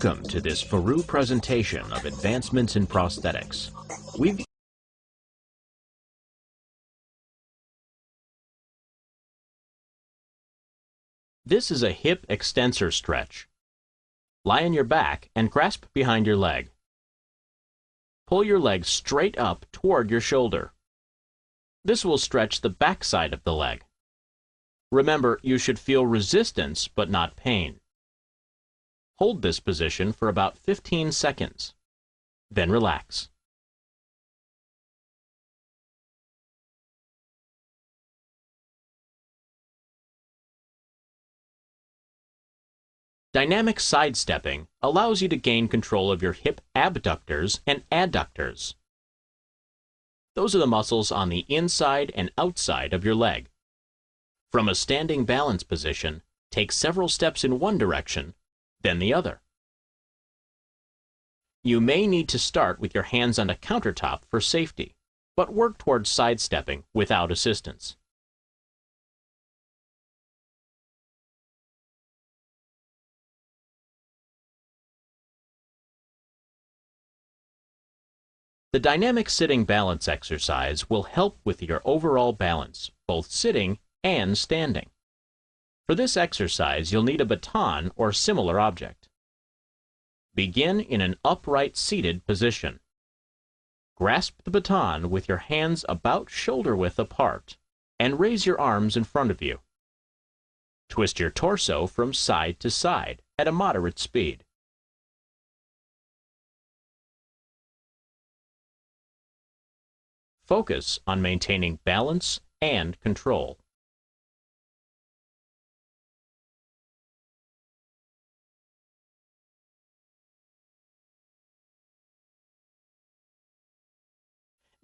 Welcome to this Faru presentation of advancements in prosthetics. This is a hip extensor stretch. Lie on your back and grasp behind your leg. Pull your leg straight up toward your shoulder. This will stretch the back side of the leg. Remember, you should feel resistance but not pain. Hold this position for about 15 seconds. Then relax. Dynamic sidestepping allows you to gain control of your hip abductors and adductors. Those are the muscles on the inside and outside of your leg. From a standing balance position, take several steps in one direction, then the other. You may need to start with your hands on a countertop for safety, but work towards sidestepping without assistance. The dynamic sitting balance exercise will help with your overall balance, both sitting and standing. For this exercise, you'll need a baton or similar object. Begin in an upright seated position. Grasp the baton with your hands about shoulder width apart and raise your arms in front of you. Twist your torso from side to side at a moderate speed. Focus on maintaining balance and control.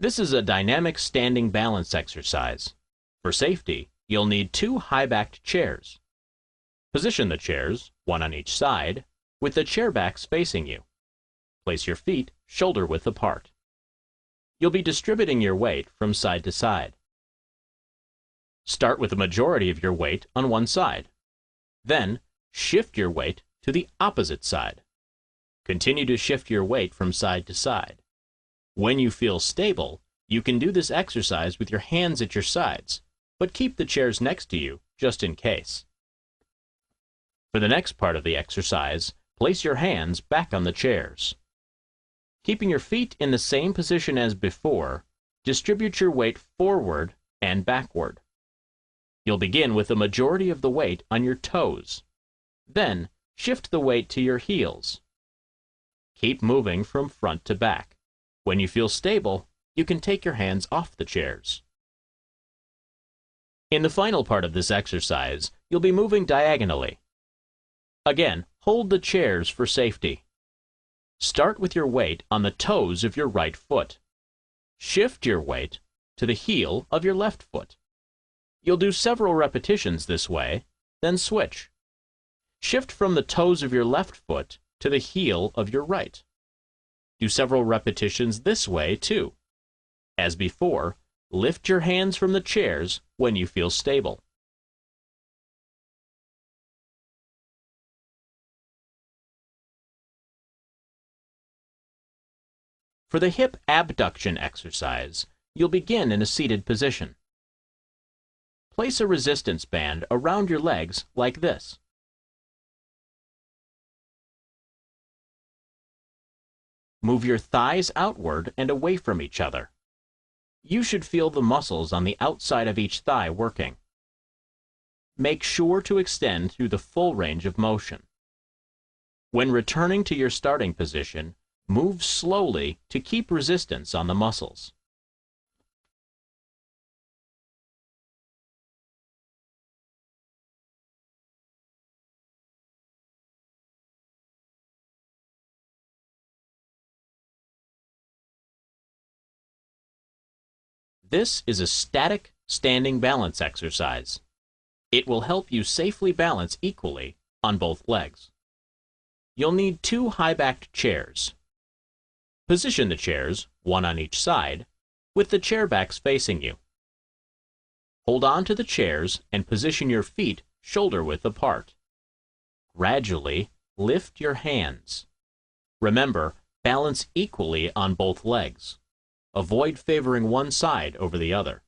This is a dynamic standing balance exercise. For safety, you'll need 2 high-backed chairs. Position the chairs, one on each side, with the chair backs facing you. Place your feet shoulder width apart. You'll be distributing your weight from side to side. Start with the majority of your weight on one side. Then, shift your weight to the opposite side. Continue to shift your weight from side to side. When you feel stable, you can do this exercise with your hands at your sides, but keep the chairs next to you just in case. For the next part of the exercise, place your hands back on the chairs. Keeping your feet in the same position as before, distribute your weight forward and backward. You'll begin with the majority of the weight on your toes. Then, shift the weight to your heels. Keep moving from front to back. When you feel stable, you can take your hands off the chairs. In the final part of this exercise, you'll be moving diagonally. Again, hold the chairs for safety. Start with your weight on the toes of your right foot. Shift your weight to the heel of your left foot. You'll do several repetitions this way, then switch. Shift from the toes of your left foot to the heel of your right. Do several repetitions this way, too. As before, lift your hands from the chairs when you feel stable. For the hip abduction exercise, you'll begin in a seated position. Place a resistance band around your legs like this. Move your thighs outward and away from each other. You should feel the muscles on the outside of each thigh working. Make sure to extend through the full range of motion. When returning to your starting position, move slowly to keep resistance on the muscles. This is a static standing balance exercise. It will help you safely balance equally on both legs. You'll need 2 high-backed chairs. Position the chairs, one on each side, with the chair backs facing you. Hold on to the chairs and position your feet shoulder width apart. Gradually lift your hands. Remember, balance equally on both legs. Avoid favoring one side over the other.